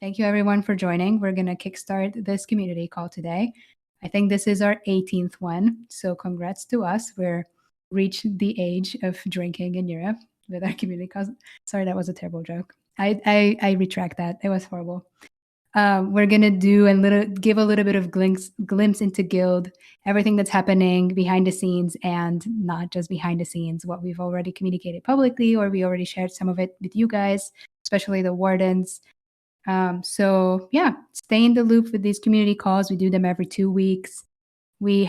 Thank you everyone for joining. We're going to kickstart this community call today. I think this is our 18th one. So congrats to us. We're reached the age of drinking in Europe with our community calls. Sorry, that was a terrible joke. I retract that. It was horrible. We're gonna give a little bit of glimpse into Guild, everything that's happening behind the scenes, and not just behind the scenes, what we've already communicated publicly, or we already shared some of it with you guys, especially the wardens. So yeah, stay in the loop with these community calls. We do them every 2 weeks. We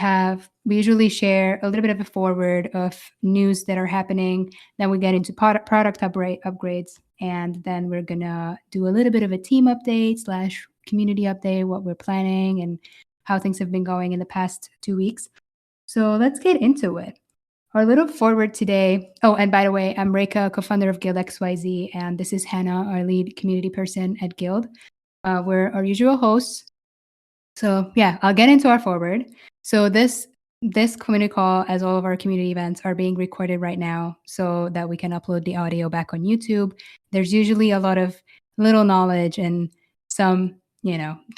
usually share a little bit of a forward of news that are happening. Then we get into product upgrades, and then we're gonna do a little bit of a team update slash community update, what we're planning and how things have been going in the past 2 weeks. So let's get into it. Our little forward today. Oh, and by the way, I'm Reka, co-founder of Guild XYZ, and this is Hannah, our lead community person at Guild. We're our usual hosts. So yeah, I'll get into our forward. So this community call, as all of our community events, are being recorded right now so that we can upload the audio back on YouTube. There's usually a lot of little knowledge and some,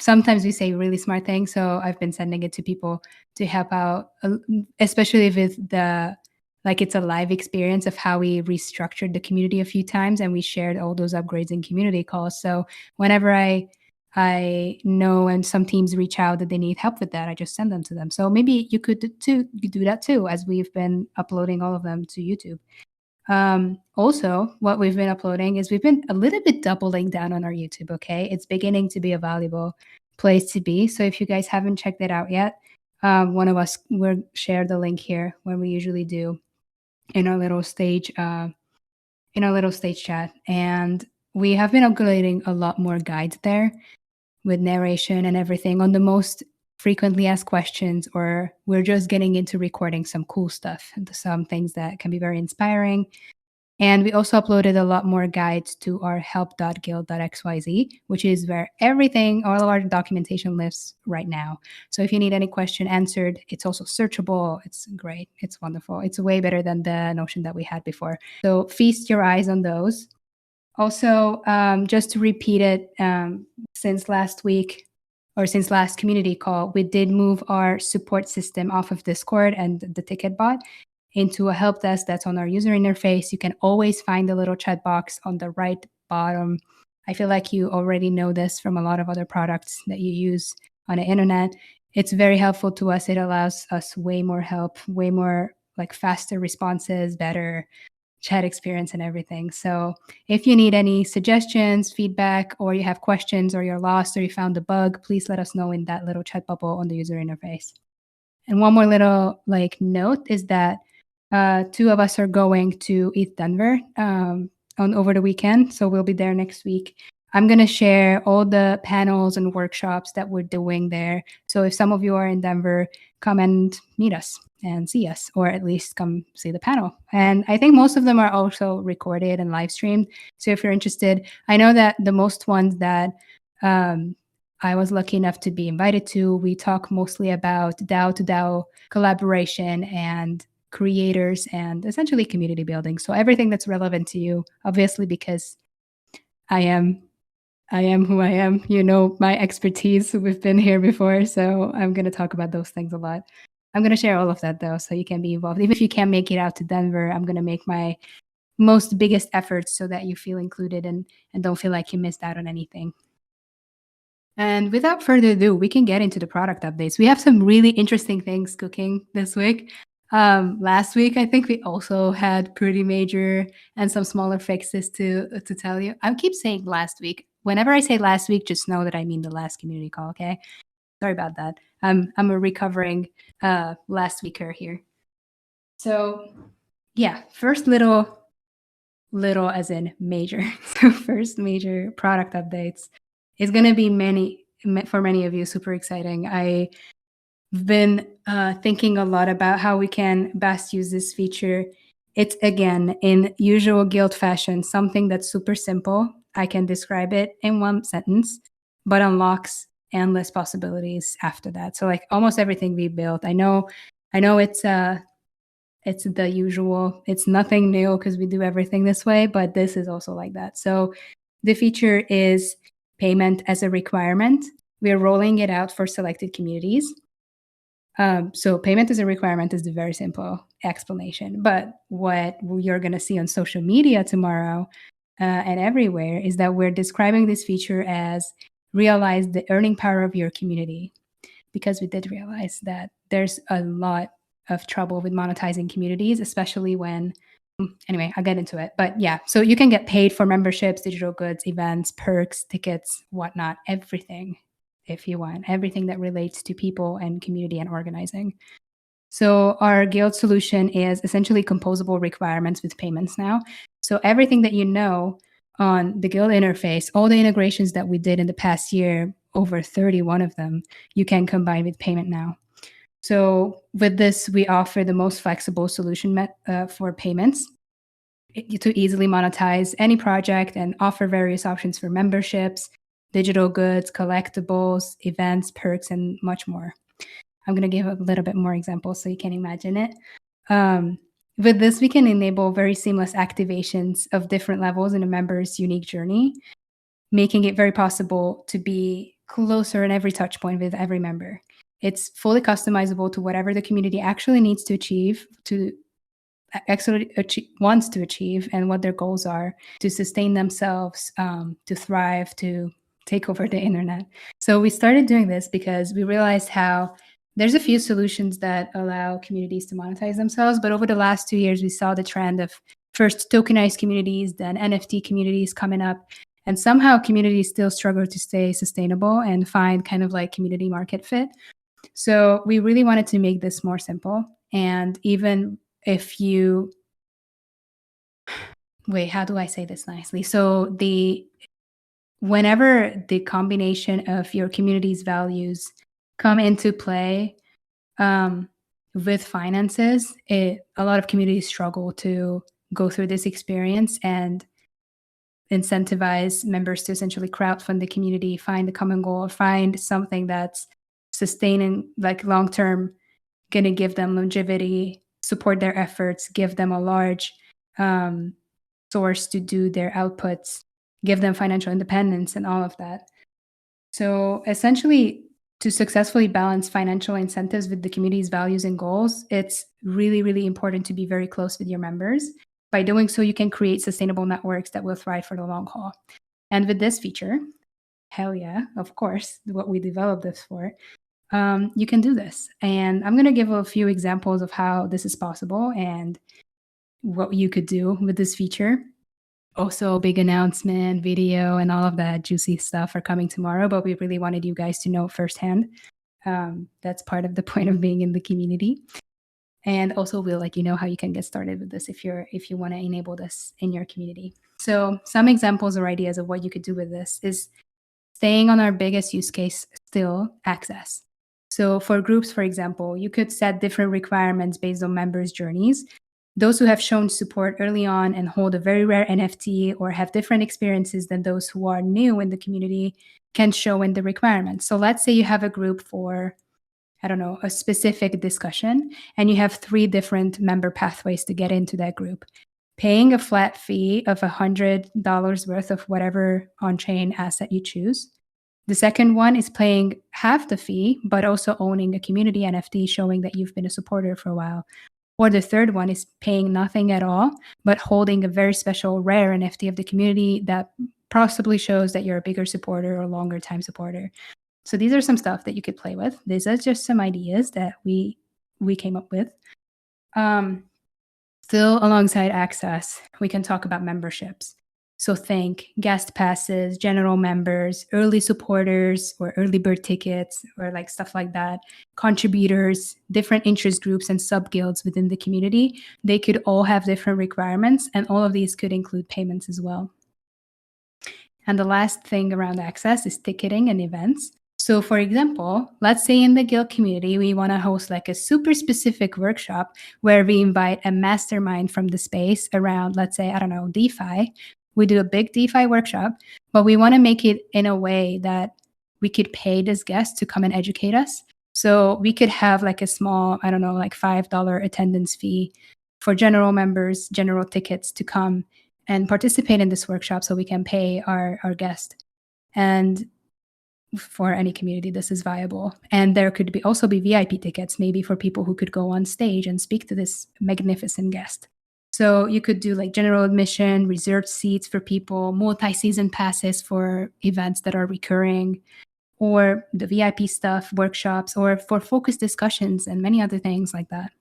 sometimes we say really smart things. So I've been sending it to people to help out, especially with it's a live experience of how we restructured the community a few times and we shared all those upgrades in community calls. So whenever I know and some teams reach out that they need help with that, I just send them to them. So maybe you could do that too, as we've been uploading all of them to YouTube. Also, what we've been uploading is we've been a little bit doubling down on our YouTube, okay? It's beginning to be a valuable place to be. So if you guys haven't checked it out yet, one of us will share the link here when we usually do in our little stage chat. And we have been uploading a lot more guides there with narration and everything on the most frequently asked questions, or we're just getting into recording some cool stuff and some things that can be very inspiring. And we also uploaded a lot more guides to our help.guild.xyz, which is where all of our documentation lives right now. So if you need any question answered, it's also searchable. It's great. It's wonderful. It's way better than the Notion that we had before. So feast your eyes on those. Also, just to repeat it, since last week or since last community call, we did move our support system off of Discord and the ticket bot into a help desk that's on our user interface. You can always find the little chat box on the right bottom. I feel like you already know this from a lot of other products that you use on the internet. It's very helpful to us. It allows us way more help, way more faster responses, better chat experience and everything. So if you need any suggestions, feedback, or you have questions, or you're lost, or you found a bug, please let us know in that little chat bubble on the user interface. And one more little note is that two of us are going to ETH Denver over the weekend. So we'll be there next week. I'm going to share all the panels and workshops that we're doing there. So if some of you are in Denver, come and meet us and see us, or at least come see the panel. And I think most of them are also recorded and live streamed. So if you're interested, I know that the most ones that I was lucky enough to be invited to, we talk mostly about DAO to DAO collaboration and creators and essentially community building. So everything that's relevant to you, obviously, because I am who I am. You know my expertise. We've been here before, so I'm going to talk about those things a lot. I'm going to share all of that, though, so you can be involved. Even if you can't make it out to Denver, I'm going to make my biggest efforts so that you feel included and don't feel like you missed out on anything. And without further ado, we can get into the product updates. We have some really interesting things cooking this week. Last week, I think we also had pretty major and some smaller fixes to tell you. I keep saying last week. Whenever I say last week, just know that I mean the last community call, okay? Sorry about that. I'm a recovering last weeker here. So yeah, first little as in major. So first major product updates is going to be for many of you, super exciting. I've been thinking a lot about how we can best use this feature. It's, again, in usual Guild fashion, something that's super simple. I can describe it in one sentence, but unlocks endless possibilities after that. So almost everything we built, I know it's the usual. It's nothing new because we do everything this way, but this is also like that. So the feature is payment as a requirement. We're rolling it out for selected communities. So payment as a requirement is the very simple explanation. But what you're going to see on social media tomorrow and everywhere is that we're describing this feature as realize the earning power of your community, because we did realize that there's a lot of trouble with monetizing communities, especially when, anyway, I'll get into it. But yeah, so you can get paid for memberships, digital goods, events, perks, tickets, whatnot, everything if you want, everything that relates to people and community and organizing. So our guild solution is essentially composable requirements with payments now. So everything that you know on the guild interface, all the integrations that we did in the past year, over 31 of them, you can combine with payment now. So with this, we offer the most flexible solution for payments to easily monetize any project and offer various options for memberships, digital goods, collectibles, events, perks, and much more. I'm going to give a little bit more examples so you can imagine it. With this, we can enable very seamless activations of different levels in a member's unique journey, making it very possible to be closer in every touch point with every member. It's fully customizable to whatever the community actually needs to achieve, wants to achieve, and what their goals are to sustain themselves, to thrive, to take over the internet. So we started doing this because we realized how there's a few solutions that allow communities to monetize themselves, but over the last 2 years, we saw the trend of first tokenized communities, then NFT communities coming up, and somehow communities still struggle to stay sustainable and find kind of like community market fit. So we really wanted to make this more simple. And even if you, wait, how do I say this nicely? So whenever the combination of your community's values come into play with finances, a lot of communities struggle to go through this experience and incentivize members to essentially crowdfund the community, find a common goal, find something that's sustaining, like long term, going to give them longevity, support their efforts, give them a large source to do their outputs, give them financial independence, and all of that. So essentially, to successfully balance financial incentives with the community's values and goals, it's really, really important to be very close with your members. By doing so, you can create sustainable networks that will thrive for the long haul. And with this feature, hell yeah, of course, what we developed this for, you can do this. And I'm going to give a few examples of how this is possible and what you could do with this feature. Also, big announcement, video, and all of that juicy stuff are coming tomorrow, but we really wanted you guys to know firsthand. That's part of the point of being in the community. And also, we'll let you know how you can get started with this if you want to enable this in your community. So some examples or ideas of what you could do with this is staying on our biggest use case, still access. So for groups, for example, you could set different requirements based on members' journeys. Those who have shown support early on and hold a very rare NFT or have different experiences than those who are new in the community can show in the requirements. So let's say you have a group for, I don't know, a specific discussion, and you have 3 different member pathways to get into that group. Paying a flat fee of $100 worth of whatever on-chain asset you choose. The second one is paying half the fee, but also owning a community NFT showing that you've been a supporter for a while. Or the third one is paying nothing at all, but holding a very special rare NFT of the community that possibly shows that you're a bigger supporter or longer time supporter. So these are some stuff that you could play with. These are just some ideas that we came up with. Still alongside access, we can talk about memberships. So think guest passes, general members, early supporters or early bird tickets or like stuff like that, contributors, different interest groups and sub guilds within the community. They could all have different requirements, and all of these could include payments as well. And the last thing around access is ticketing and events. So for example, let's say in the guild community, we want to host like a super specific workshop where we invite a mastermind from the space around, let's say, I don't know, DeFi. We do a big DeFi workshop, but we want to make it in a way that we could pay this guest to come and educate us. So we could have like a small, I don't know, like $5 attendance fee for general members, general tickets to come and participate in this workshop so we can pay our guest. And for any community, this is viable. And there could also be VIP tickets, maybe for people who could go on stage and speak to this magnificent guest. So you could do like general admission, reserved seats for people, multi-season passes for events that are recurring, or the VIP stuff, workshops, or for focused discussions and many other things like that.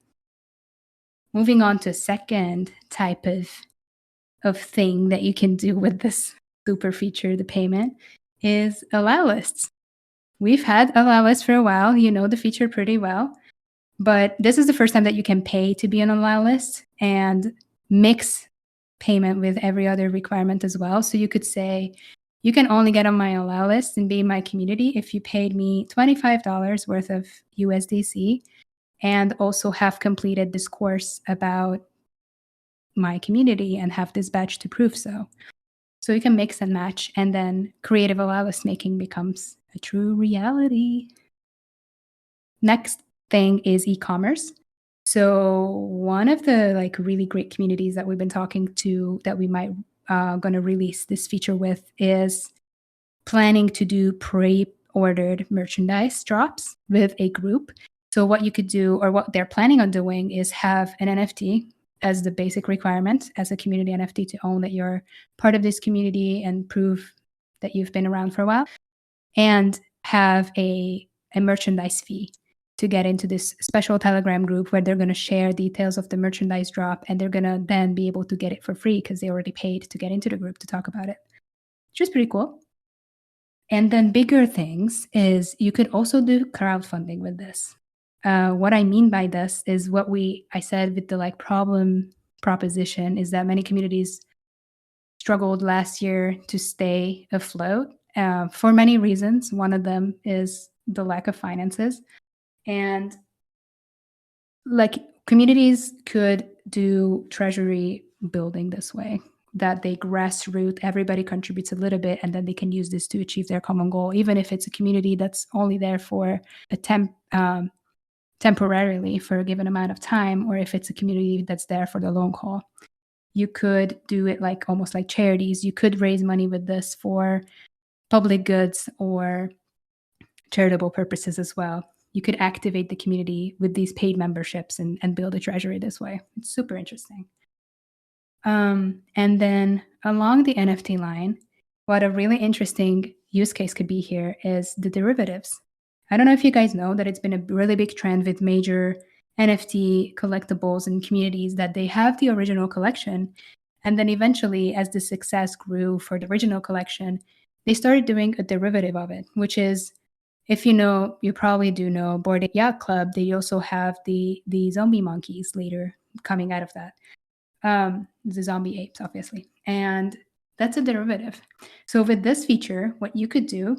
Moving on to a second type of thing that you can do with this super feature, the payment, is allow lists. We've had allow lists for a while. You know the feature pretty well. But this is the first time that you can pay to be on an allow list and mix payment with every other requirement as well. So you could say, you can only get on my allow list and be in my community if you paid me $25 worth of USDC and also have completed this course about my community and have this badge to prove so. So you can mix and match, and then creative allow list making becomes a true reality. Next thing is e-commerce. So one of the like really great communities that we've been talking to that we might going to release this feature with is planning to do pre-ordered merchandise drops with a group. So what you could do, or what they're planning on doing, is have an NFT as the basic requirement as a community NFT to own that you're part of this community and prove that you've been around for a while, and have a merchandise fee to get into this special Telegram group where they're going to share details of the merchandise drop, and they're going to then be able to get it for free because they already paid to get into the group to talk about it, which is pretty cool. And then bigger things is you could also do crowdfunding with this. What I mean by this is what I said with the like problem proposition is that many communities struggled last year to stay afloat for many reasons. One of them is the lack of finances. And like communities could do treasury building this way, that they grassroots, everybody contributes a little bit, and then they can use this to achieve their common goal, even if it's a community that's only there for temporarily for a given amount of time, or if it's a community that's there for the long haul. You could do it like almost like charities. You could raise money with this for public goods or charitable purposes as well. You could activate the community with these paid memberships and build a treasury this way. It's super interesting. And then along the NFT line, what a really interesting use case could be here is the derivatives. I don't know if you guys know that it's been a really big trend with major NFT collectibles and communities that they have the original collection. And then eventually, as the success grew for the original collection, they started doing a derivative of it, which is, if you know, you probably do know Bored Ape Yacht Club, they also have the zombie monkeys later coming out of that. The zombie apes, obviously. And that's a derivative. So with this feature, what you could do,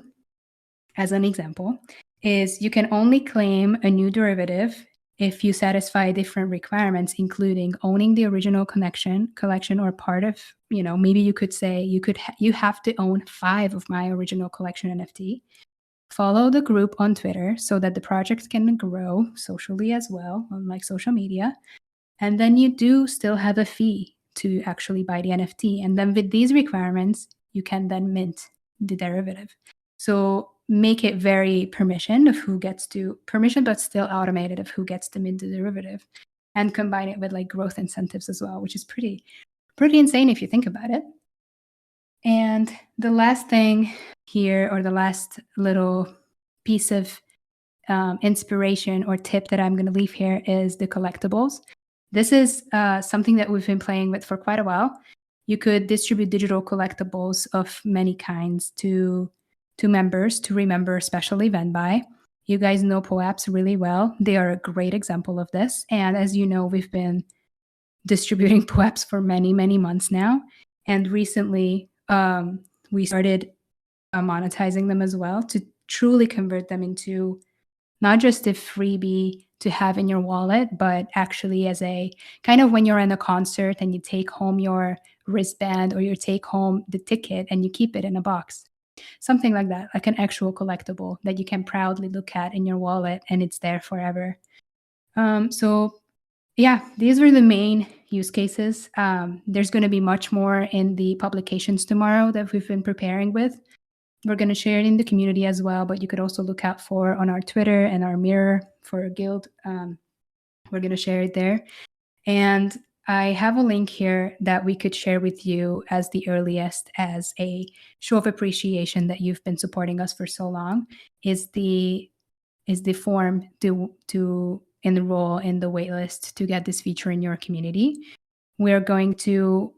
as an example, is you can only claim a new derivative if you satisfy different requirements, including owning the original collection or part of, maybe you could say you have to own 5 of my original collection NFT. Follow the group on Twitter so that the project can grow socially as well on like social media. And then you do still have a fee to actually buy the NFT. And then with these requirements, you can then mint the derivative. So make it very permission, but still automated of who gets to mint the derivative, and combine it with like growth incentives as well, which is pretty insane if you think about it. And the last thing here, or the last little piece of inspiration or tip that I'm going to leave here, is the collectibles. This is something that we've been playing with for quite a while. You could distribute digital collectibles of many kinds to members to remember a special event by. You guys know POAPs really well. They are a great example of this. And as you know, we've been distributing POAPs for many, many months now. And recently, we started monetizing them as well to truly convert them into not just a freebie to have in your wallet, but actually as a kind of when you're in a concert and you take home your wristband or you take home the ticket and you keep it in a box. Something like that, like an actual collectible that you can proudly look at in your wallet and it's there forever. So yeah, these were the main use cases. There's going to be much more in the publications tomorrow that we've been preparing with. We're going to share it in the community as well, but you could also look out for on our Twitter and our Mirror for Guild. We're going to share it there. And I have a link here that we could share with you as the earliest as a show of appreciation that you've been supporting us for so long is the form to enroll in the waitlist to get this feature in your community. We're going to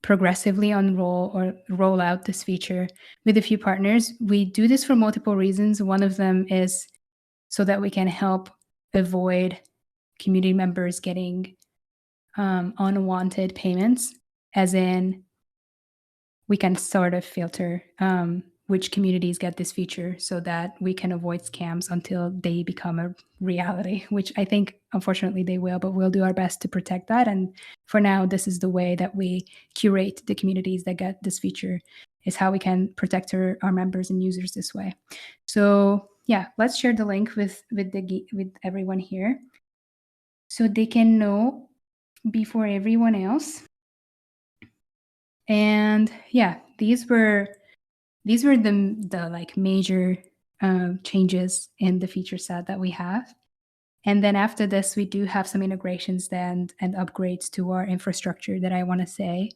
progressively unroll or roll out this feature with a few partners. We do this for multiple reasons. One of them is so that we can help avoid community members getting unwanted payments, as in we can sort of filter which communities get this feature so that we can avoid scams until they become a reality, which I think unfortunately they will, but we'll do our best to protect that. And for now, this is the way that we curate the communities that get this feature, is how we can protect our members and users this way. So yeah, let's share the link with everyone here so they can know before everyone else. And yeah, these were the like major changes in the feature set that we have. And then after this, we do have some integrations then and upgrades to our infrastructure that I want to say.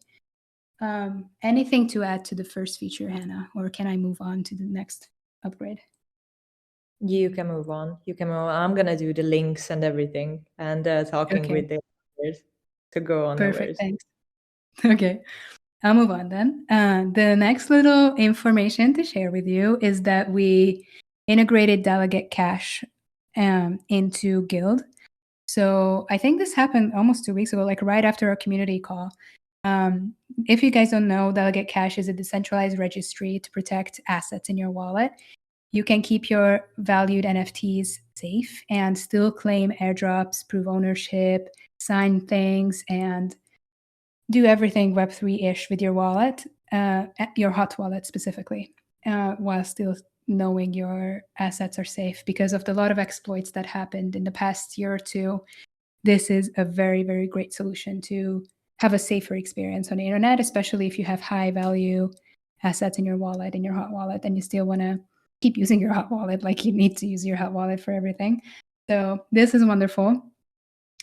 Anything to add to the first feature, Hannah, or can I move on to the next upgrade? You can move on. I'm gonna do the links and everything and talking with the others to go on. Perfect. Thanks. Okay. I'll move on then. The next little information to share with you is that we integrated delegate cache into Guild. So I think this happened almost 2 weeks ago, like right after our community call. If you guys don't know, delegate cache is a decentralized registry to protect assets in your wallet. You can keep your valued NFTs safe and still claim airdrops, prove ownership, sign things, and do everything Web3-ish with your wallet, your hot wallet specifically, while still knowing your assets are safe. Because of the lot of exploits that happened in the past year or two, this is a very, very great solution to have a safer experience on the internet, especially if you have high value assets in your wallet, in your hot wallet, and you still want to keep using your hot wallet, like you need to use your hot wallet for everything. So this is wonderful.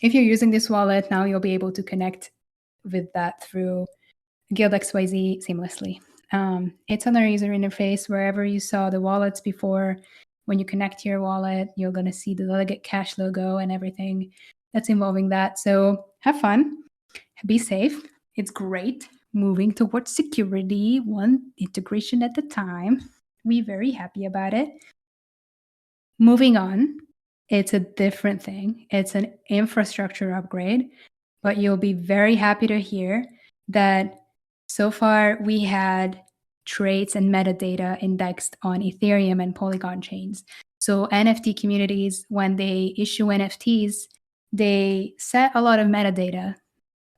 If you're using this wallet, now you'll be able to connect with that through Guild XYZ seamlessly. It's on our user interface. Wherever you saw the wallets before, when you connect to your wallet, you're going to see the delegate cache logo and everything that's involving that. So have fun, be safe. It's great. Moving towards security, one integration at a time. We're very happy about it. Moving on, it's a different thing. It's an infrastructure upgrade, but you'll be very happy to hear that so far we had traits and metadata indexed on Ethereum and Polygon chains. So NFT communities, when they issue NFTs, they set a lot of metadata.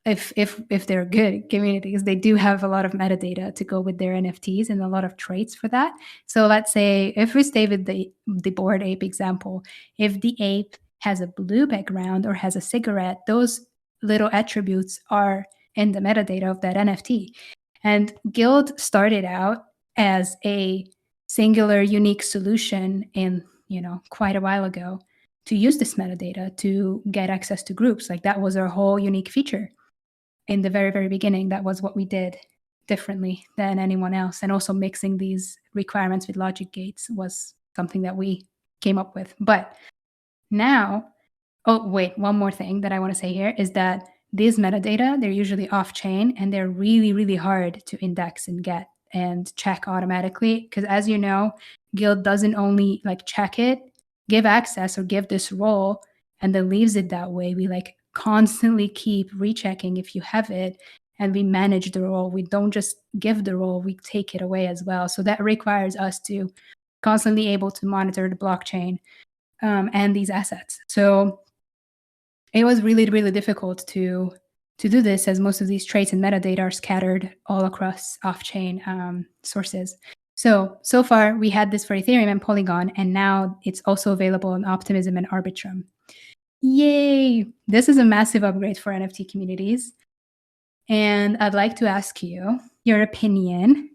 If they're good communities, they do have a lot of metadata to go with their NFTs and a lot of traits for that. So let's say if we stay with the Bored Ape example, if the ape has a blue background or has a cigarette, those little attributes are in the metadata of that NFT. And Guild started out as a singular unique solution in, quite a while ago to use this metadata to get access to groups. Like that was our whole unique feature. In the very, very beginning, that was what we did differently than anyone else. And also mixing these requirements with logic gates was something that we came up with. But now, one more thing that I want to say here is that these metadata, they're usually off-chain and they're really, really hard to index and get and check automatically. Because as you know, Guild doesn't only check it, give access or give this role, and then leaves it that way. We constantly keep rechecking if you have it, and we manage the role. We don't just give the role, we take it away as well. So that requires us to constantly able to monitor the blockchain and these assets. So it was really, really difficult to do this, as most of these traits and metadata are scattered all across off-chain sources. So far we had this for Ethereum and Polygon, and now it's also available in Optimism and Arbitrum. Yay! This is a massive upgrade for NFT communities. And I'd like to ask you your opinion.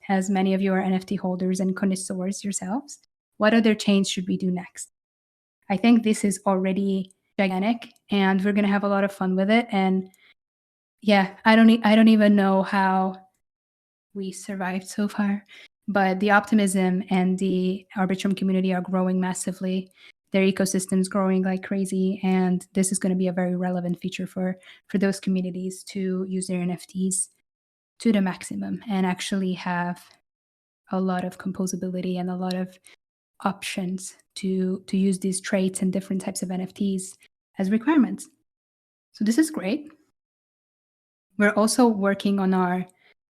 as many of you are NFT holders and connoisseurs yourselves, what other chains should we do next? I think this is already gigantic, and we're going to have a lot of fun with it. And yeah, I don't even know how we survived so far, but the optimism and the Arbitrum community are growing massively. Their ecosystem's growing like crazy, and this is going to be a very relevant feature for those communities to use their NFTs to the maximum and actually have a lot of composability and a lot of options to use these traits and different types of NFTs as requirements. So this is great. We're also working on our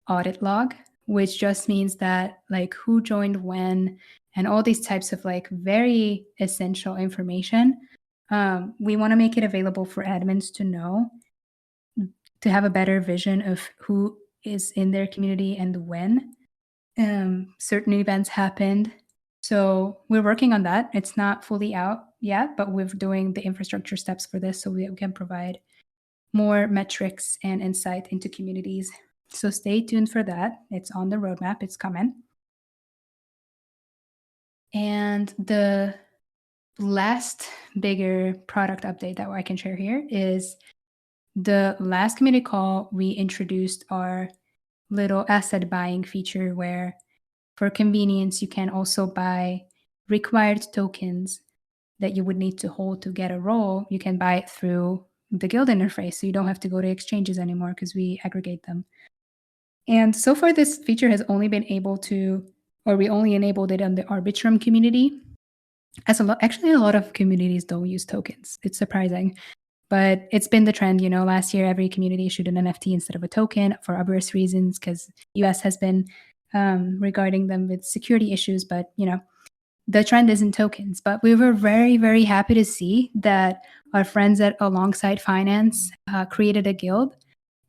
audit log, which just means that like who joined when and all these types of like very essential information. We want to make it available for admins to know, to have a better vision of who is in their community and when certain events happened. So we're working on that. It's not fully out yet, but we're doing the infrastructure steps for this so we can provide more metrics and insight into communities. So stay tuned for that. It's on the roadmap, it's coming. And the last bigger product update that I can share here is the last community call, we introduced our little asset buying feature where for convenience, you can also buy required tokens that you would need to hold to get a role. You can buy it through the guild interface, so you don't have to go to exchanges anymore because we aggregate them. And so far, this feature has only been able to, or we only enabled it on the Arbitrum community. Actually, a lot of communities don't use tokens. It's surprising, but it's been the trend. Last year, every community issued an NFT instead of a token for obvious reasons because US has been regarding them with security issues. But the trend isn't tokens. But we were very, very happy to see that our friends at Alongside Finance created a guild,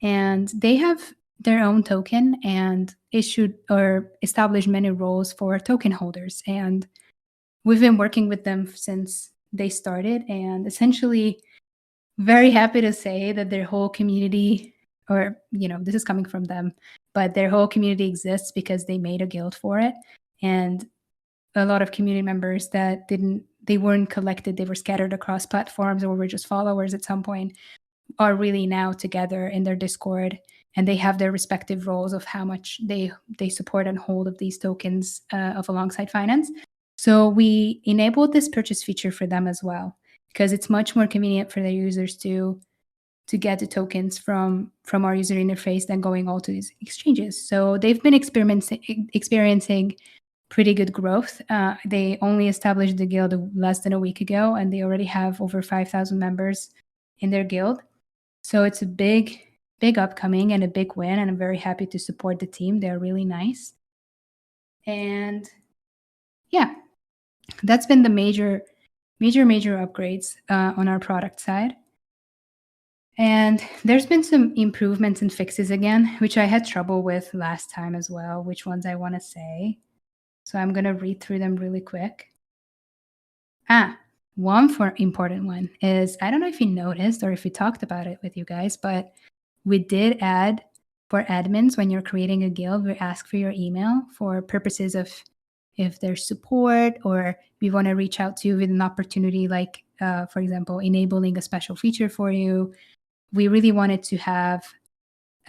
and they have their own token and issued or established many roles for token holders. And we've been working with them since they started, and essentially very happy to say that their whole community, or this is coming from them, but their whole community exists because they made a guild for it. And a lot of community members that they weren't collected, they were scattered across platforms or were just followers at some point, are really now together in their Discord, and they have their respective roles of how much they support and hold of these tokens of Alongside Finance. So we enabled this purchase feature for them as well, because it's much more convenient for their users to get the tokens from our user interface than going all to these exchanges. So they've been experiencing pretty good growth. They only established the guild less than a week ago, and they already have over 5,000 members in their guild. So it's a big upcoming and a big win, and I'm very happy to support the team. They're really nice. And yeah, that's been the major upgrades on our product side. And there's been some improvements and fixes again, which I had trouble with last time as well, which ones I want to say. So I'm going to read through them really quick. One important one is, I don't know if you noticed or if we talked about it with you guys, but we did add for admins, when you're creating a guild, we ask for your email for purposes of if there's support or we want to reach out to you with an opportunity, like, for example, enabling a special feature for you. We really wanted to have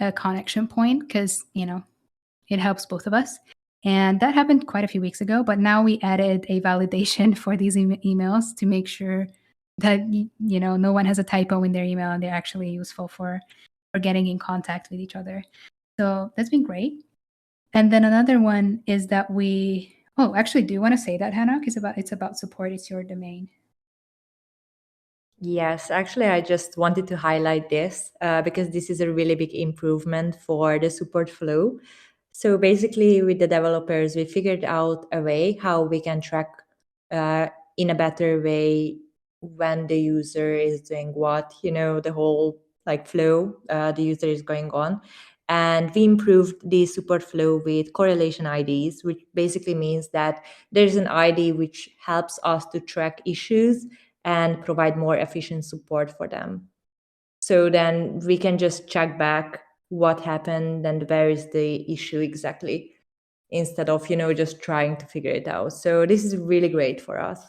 a connection point because, it helps both of us. And that happened quite a few weeks ago, but now we added a validation for these emails to make sure that, no one has a typo in their email and they're actually useful for getting in contact with each other. So that's been great. And then another one is that actually, do you want to say that, Hannah? Because it's about support. It's your domain. Yes, actually, I just wanted to highlight this because this is a really big improvement for the support flow. So basically, with the developers, we figured out a way how we can track in a better way when the user is doing what, the whole flow the user is going on. And we improved the support flow with correlation IDs, which basically means that there's an ID which helps us to track issues and provide more efficient support for them. So then we can just check back what happened and where is the issue exactly. instead of, just trying to figure it out. So this is really great for us.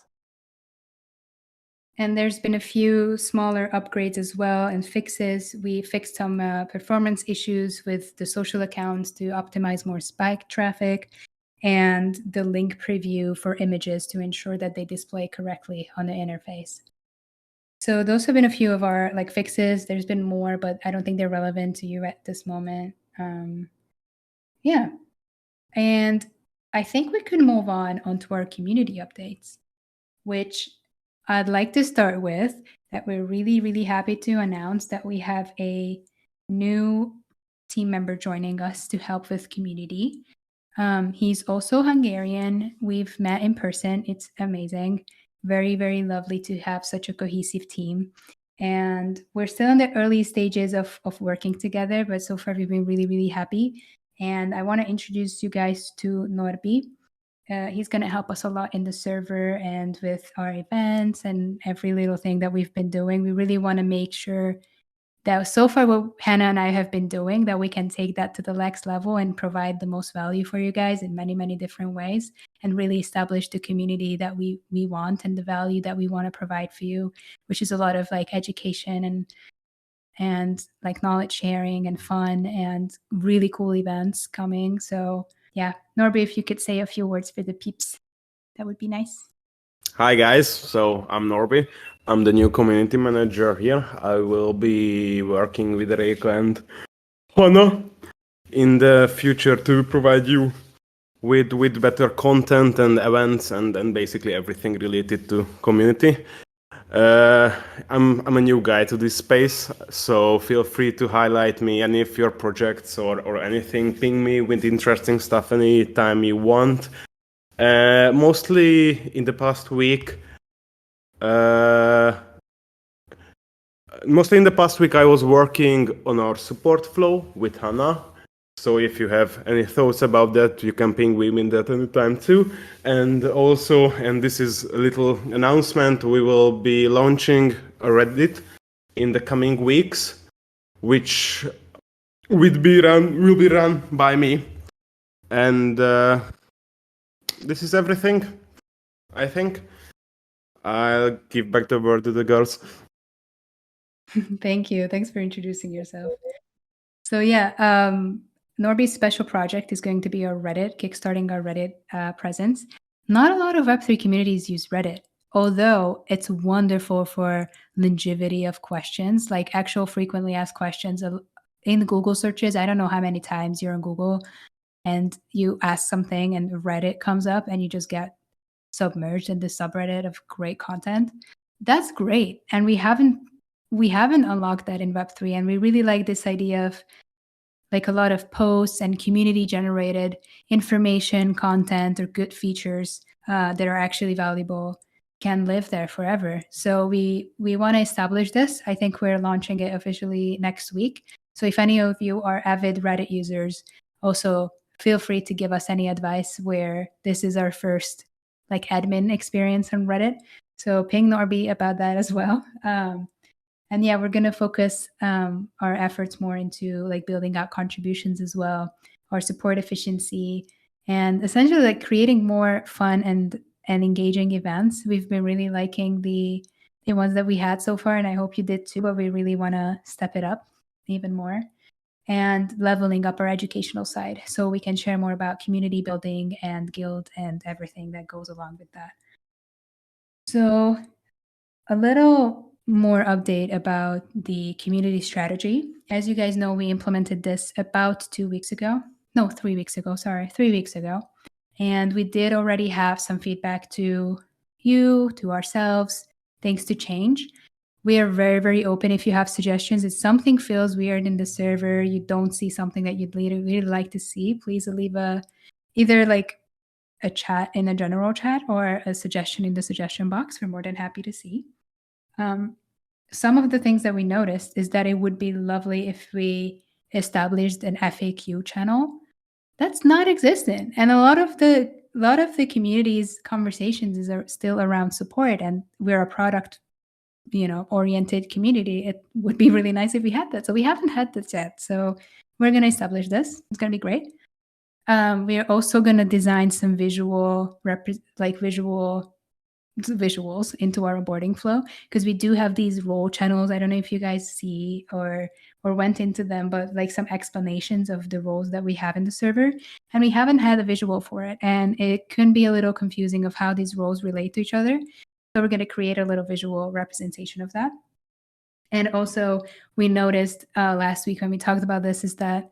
And there's been a few smaller upgrades as well and fixes. We fixed some performance issues with the social accounts to optimize more spike traffic, and the link preview for images to ensure that they display correctly on the interface. So those have been a few of our fixes. There's been more, but I don't think they're relevant to you at this moment. Yeah. And I think we could move on onto our community updates, which I'd like to start with that we're really, really happy to announce that we have a new team member joining us to help with community. He's also Hungarian. We've met in person. It's amazing. Very, very lovely to have such a cohesive team. And we're still in the early stages of working together, but so far we've been really, really happy. And I want to introduce you guys to Norbi. He's going to help us a lot in the server and with our events and every little thing that we've been doing. We really want to make sure that so far what Hannah and I have been doing, that we can take that to the next level and provide the most value for you guys in many, many different ways, and really establish the community that we want and the value that we want to provide for you, which is a lot of education and knowledge sharing and fun and really cool events coming. So yeah, Norby, if you could say a few words for the peeps, that would be nice. Hi guys, so I'm Norby. I'm the new community manager here. I will be working with Reiko and Hannah in the future to provide you with better content and events and basically everything related to community. I'm a new guy to this space, so feel free to highlight me any of your projects or anything. Ping me with interesting stuff anytime you want. Mostly in the past week, I was working on our support flow with Hannah. So if you have any thoughts about that, you can ping me in that anytime too. And also, and this is a little announcement, we will be launching a Reddit in the coming weeks, which will be run by me. And this is everything, I think. I'll give back the word to the girls. Thank you. Thanks for introducing yourself. So yeah, Norby's special project is going to be our Reddit, kickstarting our Reddit presence. Not a lot of Web3 communities use Reddit, although it's wonderful for longevity of questions, like actual frequently asked questions in the Google searches. I don't know how many times you're on Google and you ask something and Reddit comes up and you just get submerged in the subreddit of great content. That's great. And we haven't unlocked that in Web3. And we really like this idea of a lot of posts and community generated information, content, or good features that are actually valuable can live there forever. So we want to establish this. I think we're launching it officially next week. So if any of you are avid Reddit users, also feel free to give us any advice, where this is our first admin experience on Reddit. So ping Norby about that as well. And yeah, we're going to focus our efforts more into building out contributions as well, our support efficiency, and essentially creating more fun and engaging events. We've been really liking the ones that we had so far, and I hope you did too, but we really want to step it up even more and leveling up our educational side so we can share more about community building and guild and everything that goes along with that. So a little more update about the community strategy. As you guys know, we implemented this about 2 weeks ago. No, 3 weeks ago. Sorry, 3 weeks ago. And we did already have some feedback to you, to ourselves, things to change. We are very, very open if you have suggestions. If something feels weird in the server, you don't see something that you'd really like to see, please leave either a chat in a general chat or a suggestion in the suggestion box. We're more than happy to see. Some of the things that we noticed is that it would be lovely if we established an FAQ channel. That's not existent. And a lot of the community's conversations are still around support, and we're a product oriented community. It would be really nice if we had that. So we haven't had that yet. So we're going to establish this. It's going to be great. We are also going to design some visuals into our onboarding flow, because we do have these role channels. I don't know if you guys see or went into them, but like some explanations of the roles that we have in the server, and we haven't had a visual for it, and it can be a little confusing of how these roles relate to each other. So we're going to create a little visual representation of that. And also, we noticed last week when we talked about this is that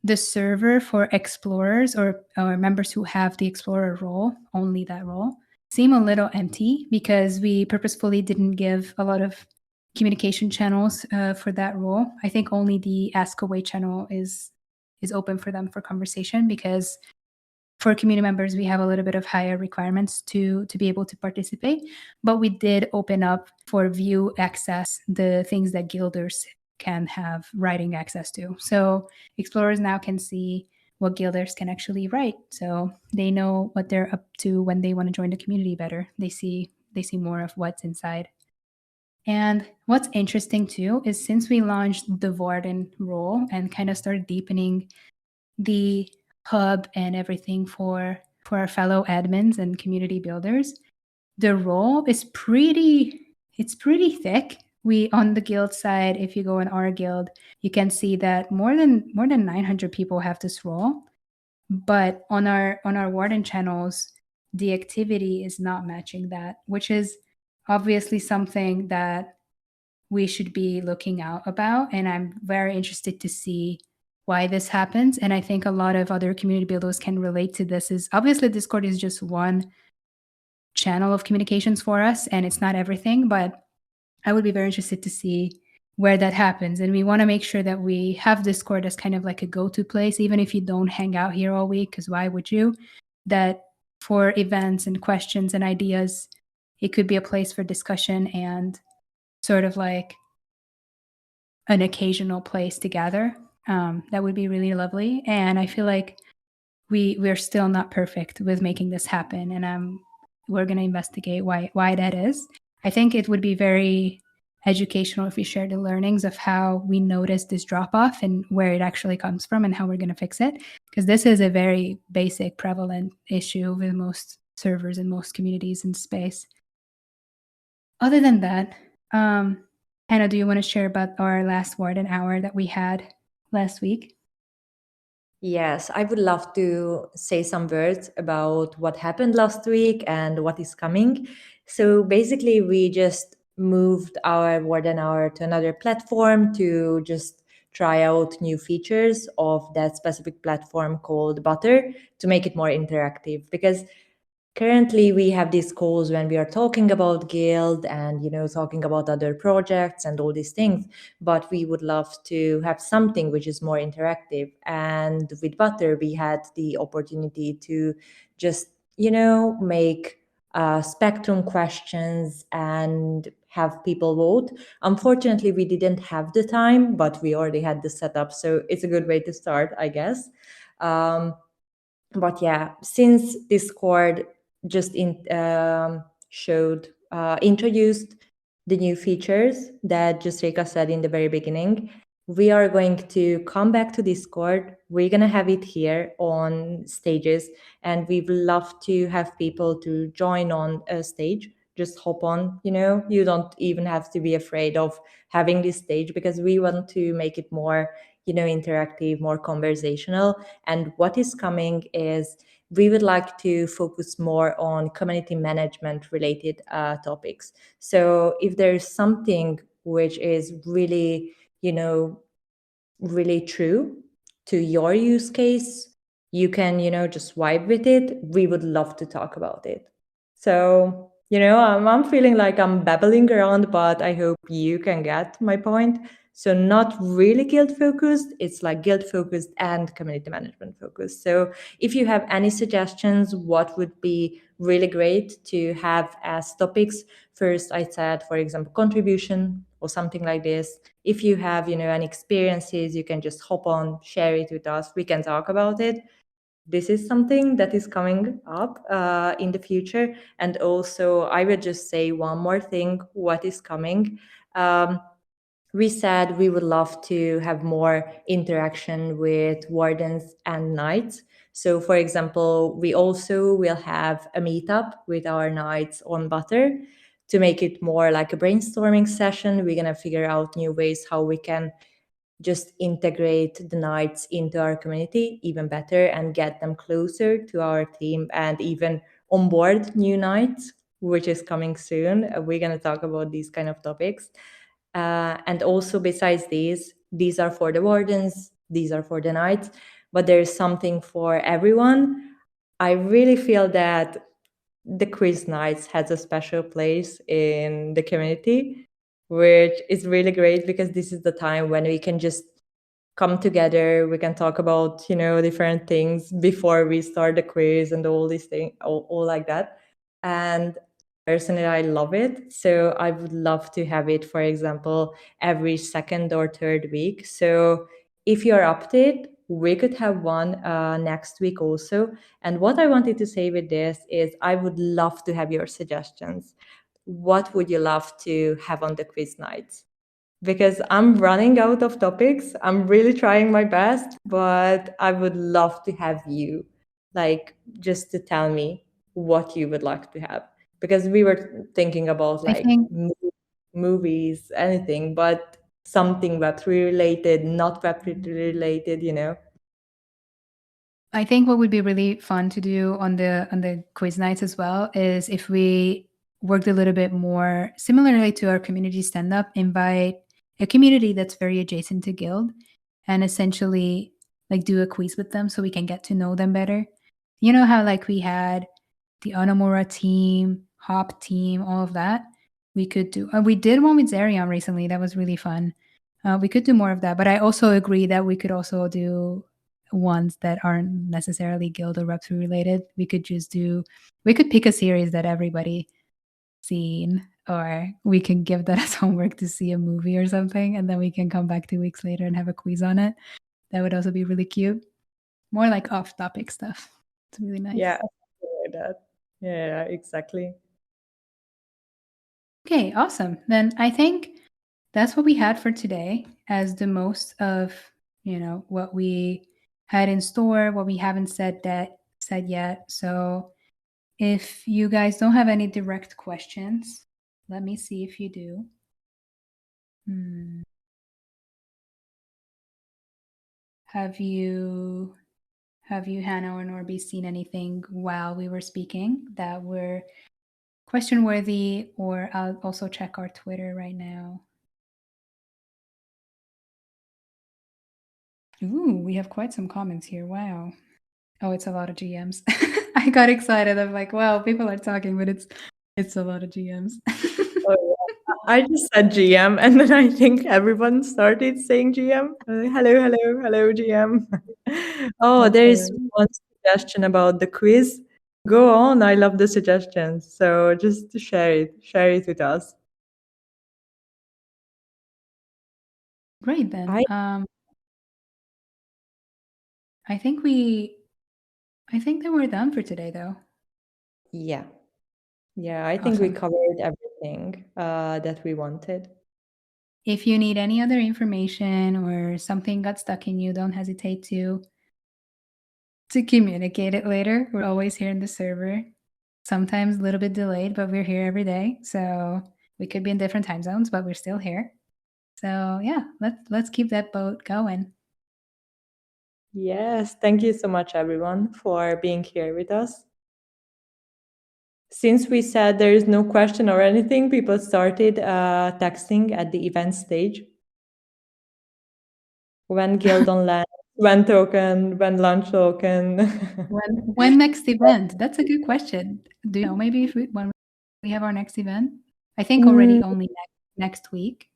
the server for explorers or members who have the explorer role, only that role, seem a little empty because we purposefully didn't give a lot of communication channels for that role. I think only the ask away channel is open for them for conversation, because for community members we have a little bit of higher requirements to be able to participate. But we did open up for view access the things that guilders can have writing access to. So explorers now can see what guilders can actually write, so they know what they're up to when they want to join the community better. They see more of what's inside. And what's interesting too is, since we launched the warden role and kind of started deepening the hub and everything for our fellow admins and community builders, the role is pretty thick. We, on the guild side, if you go in our guild, you can see that more than 900 people have this role. But on our warden channels, the activity is not matching that, which is obviously something that we should be looking out about. And I'm very interested to see why this happens. And I think a lot of other community builders can relate to this. Is obviously Discord is just one channel of communications for us, and it's not everything, but I would be very interested to see where that happens. And we want to make sure that we have Discord as kind of like a go-to place, even if you don't hang out here all week, because why would you? That for events and questions and ideas, it could be a place for discussion and sort of like an occasional place to gather. That would be really lovely. And I feel like we're still not perfect with making this happen, and we're going to investigate why that is. I think it would be very educational if we share the learnings of how we noticed this drop off and where it actually comes from and how we're going to fix it, because this is a very basic, prevalent issue with most servers and most communities in space. Other than that, Hannah, do you want to share about our last warden hour that we had last week? Yes, I would love to say some words about what happened last week and what is coming. So basically, we just moved our warden hour to another platform to just try out new features of that specific platform called Butter to make it more interactive. Because currently we have these calls when we are talking about guild and talking about other projects and all these things, but we would love to have something which is more interactive. And with Butter we had the opportunity to just make spectrum questions and have people vote. Unfortunately we didn't have the time, but we already had the setup, so it's a good way to start, I guess. But yeah, since Discord just introduced the new features that just Reka said in the very beginning, we are going to come back to Discord. We're going to have it here on stages, and we would love to have people to join on a stage. Just hop on, you don't even have to be afraid of having this stage, because we want to make it more interactive, more conversational. And what is coming is we would like to focus more on community management related topics. So if there's something which is really, really true to your use case, you can, just vibe with it. We would love to talk about it. So, I'm feeling like I'm babbling around, but I hope you can get my point. So not really guild focused, it's like guild focused and community management focused. So if you have any suggestions, what would be really great to have as topics? First, I said, for example, contribution or something like this. If you have, any experiences, you can just hop on, share it with us. We can talk about it. This is something that is coming up in the future. And also, I would just say one more thing, what is coming. We said we would love to have more interaction with wardens and knights. So for example, we also will have a meetup with our knights on Butter to make it more like a brainstorming session. We're going to figure out new ways how we can just integrate the knights into our community even better and get them closer to our team and even onboard new knights, which is coming soon. We're going to talk about these kind of topics. And also besides these are for the wardens, these are for the knights, but there's something for everyone. I really feel that the quiz nights has a special place in the community, which is really great because this is the time when we can just come together. We can talk about, different things before we start the quiz and all these things, all like that. And personally, I love it. So I would love to have it, for example, every second or third week. So if you're up to it, we could have one next week also. And what I wanted to say with this is I would love to have your suggestions. What would you love to have on the quiz nights? Because I'm running out of topics. I'm really trying my best, but I would love to have you, like, just to tell me what you would like to have. Because we were thinking about I like think movies, anything, but something Web3 related, not Web3 related. I think what would be really fun to do on the quiz nights as well is if we worked a little bit more similarly to our community stand up, invite a community that's very adjacent to Guild and essentially like do a quiz with them so we can get to know them better. You know how like we had the Anamura team, Hop team, all of that. We could do. We did one with Zerion recently. That was really fun. We could do more of that, but I also agree that we could also do ones that aren't necessarily Guild or Rep3 related. We could pick a series that everybody seen, or we can give that as homework to see a movie or something, and then we can come back 2 weeks later and have a quiz on it. That would also be really cute. More like off-topic stuff. It's really nice. Yeah, like that. Yeah, exactly. Okay, awesome. Then I think that's what we had for today as the most of, what we had in store, what we haven't said yet. So if you guys don't have any direct questions, let me see if you do. Have you, Hannah or Norby, seen anything while we were speaking that were question worthy? Or I'll also check our Twitter right now. Ooh, we have quite some comments here. Wow. Oh, it's a lot of GMs. I got excited. I'm like, wow, people are talking, but it's a lot of GMs. Oh, yeah. I just said GM, and then I think everyone started saying GM. Hello, hello, hello, GM. Oh, there is one suggestion about the quiz. Go on. I love the suggestions. So just share it with us. Great then. I think that we're done for today, though. Yeah. I think we Awesome. covered everything that we wanted. If you need any other information or something got stuck in you, don't hesitate to communicate it later. We're always here in the server. Sometimes a little bit delayed, but we're here every day. So we could be in different time zones, but we're still here. So yeah, let's keep that boat going. Yes, thank you so much, everyone, for being here with us. Since we said there is no question or anything, people started texting at the event stage. When Guild on land, when token, when launch token. When next event? That's a good question. Do you know maybe when we have our next event? I think already only next week.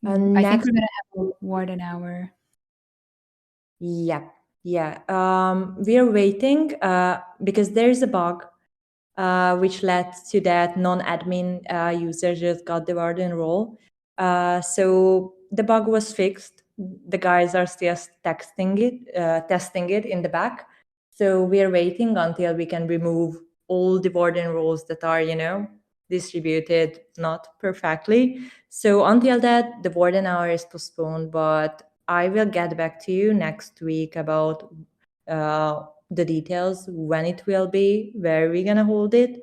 I think we're gonna have a Warden hour. Yeah. We are waiting because there is a bug which led to that non-admin user just got the warden role. So the bug was fixed. The guys are still testing it in the back. So we are waiting until we can remove all the warden roles that are, distributed not perfectly. So until that, the warden hour is postponed, but I will get back to you next week about the details, when it will be, where we're gonna hold it.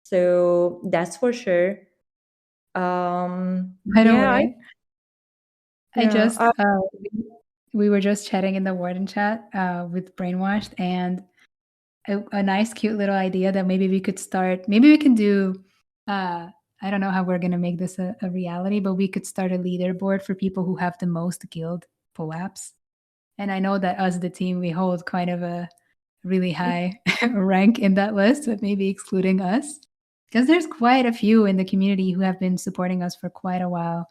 So that's for sure. By the Yeah, way, I yeah, just we were just chatting in the warden chat with Brainwashed, and a nice, cute little idea that maybe we could start. Maybe we can do. I don't know how we're gonna make this a reality, but we could start a leaderboard for people who have the most guild pull-ups. And I know that us, the team, we hold kind of a really high rank in that list, but maybe excluding us, because there's quite a few in the community who have been supporting us for quite a while.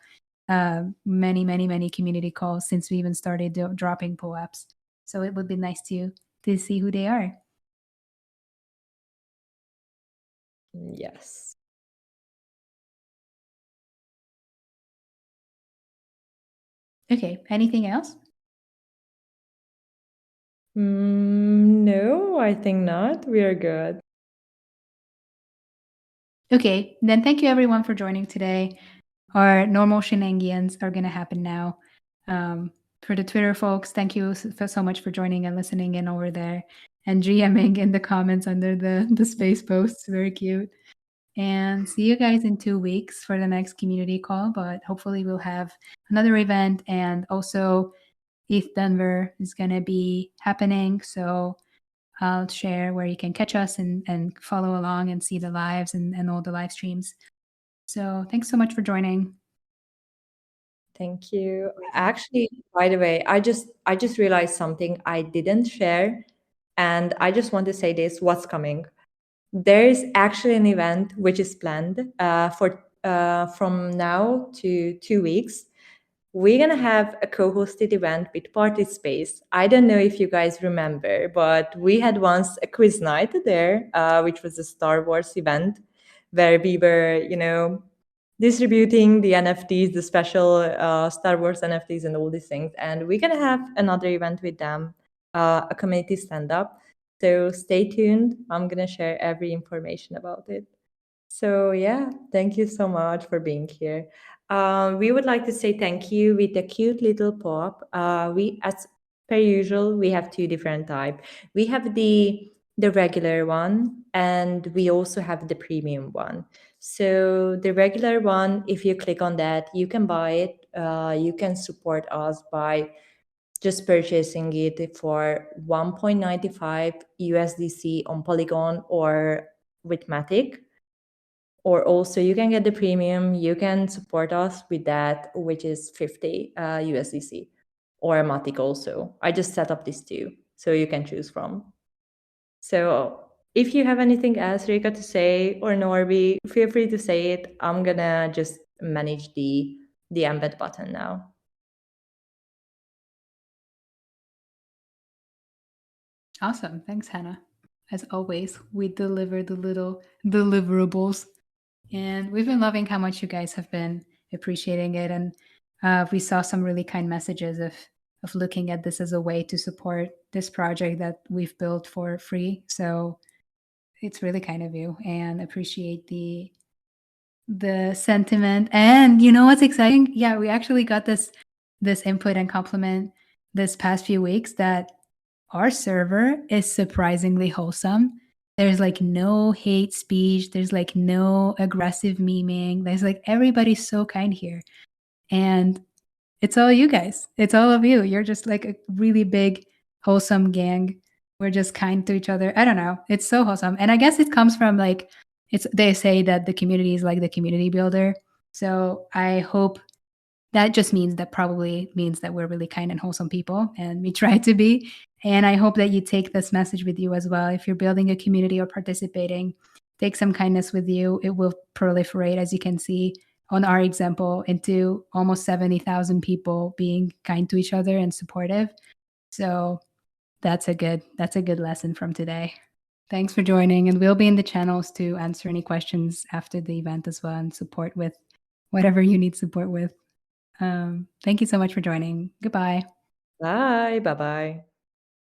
Many community calls since we even started dropping pull-ups. So it would be nice to see who they are. yes. Okay, anything else? No, I think not. We are good. Okay, then thank you everyone for joining today. Our normal shenanigans are going to happen now. For the Twitter folks, thank you so much for joining and listening in over there and GMing in the comments under the space posts. Very cute. And see you guys in 2 weeks for the next community call. But hopefully we'll have another event, and also ETH Denver is going to be happening. So I'll share where you can catch us and follow along and see the lives and all the live streams. So thanks so much for joining. Thank you. Actually, by the way, I just realized something I didn't share, and I just want to say this: what's coming? There is actually an event which is planned for from now to 2 weeks. We're gonna have a co-hosted event with Party Space. I don't know if you guys remember, but we had once a quiz night there, which was a Star Wars event where we were, distributing the NFTs, the special Star Wars NFTs, and all these things. And we're gonna have another event with them, a community stand-up. So stay tuned. I'm gonna share every information about it. So yeah, thank you so much for being here. We would like to say thank you with a cute little pop. We, as per usual, we have two different type. We have the regular one, and we also have the premium one. So the regular one, if you click on that, you can buy it. You can support us by just purchasing it for 1.95 USDC on Polygon or with Matic. Or also you can get the premium, you can support us with that, which is 50 USDC or a Matic also. I just set up these two, so you can choose from. So if you have anything else, Rika, to say, or Norby, feel free to say it. I'm gonna just manage the embed button now. Awesome. Thanks, Hannah. As always, we deliver the little deliverables. And we've been loving how much you guys have been appreciating it. And we saw some really kind messages of looking at this as a way to support this project that we've built for free. So it's really kind of you, and appreciate the sentiment. And you know what's exciting? Yeah, we actually got this input and compliment this past few weeks that our server is surprisingly wholesome. There's like no hate speech. There's like no aggressive memeing. There's like everybody's so kind here. And it's all you guys. It's all of you. You're just like a really big, wholesome gang. We're just kind to each other. I don't know. It's so wholesome. And I guess it comes from like, they say that the community is like the community builder. So I hope that just means that we're really kind and wholesome people, and we try to be. And I hope that you take this message with you as well. If you're building a community or participating, take some kindness with you. It will proliferate, as you can see on our example, into almost 70,000 people being kind to each other and supportive. So that's a good lesson from today. Thanks for joining, and we'll be in the channels to answer any questions after the event as well, and support with whatever you need support with. Thank you so much for joining. Goodbye. Bye. Bye-bye.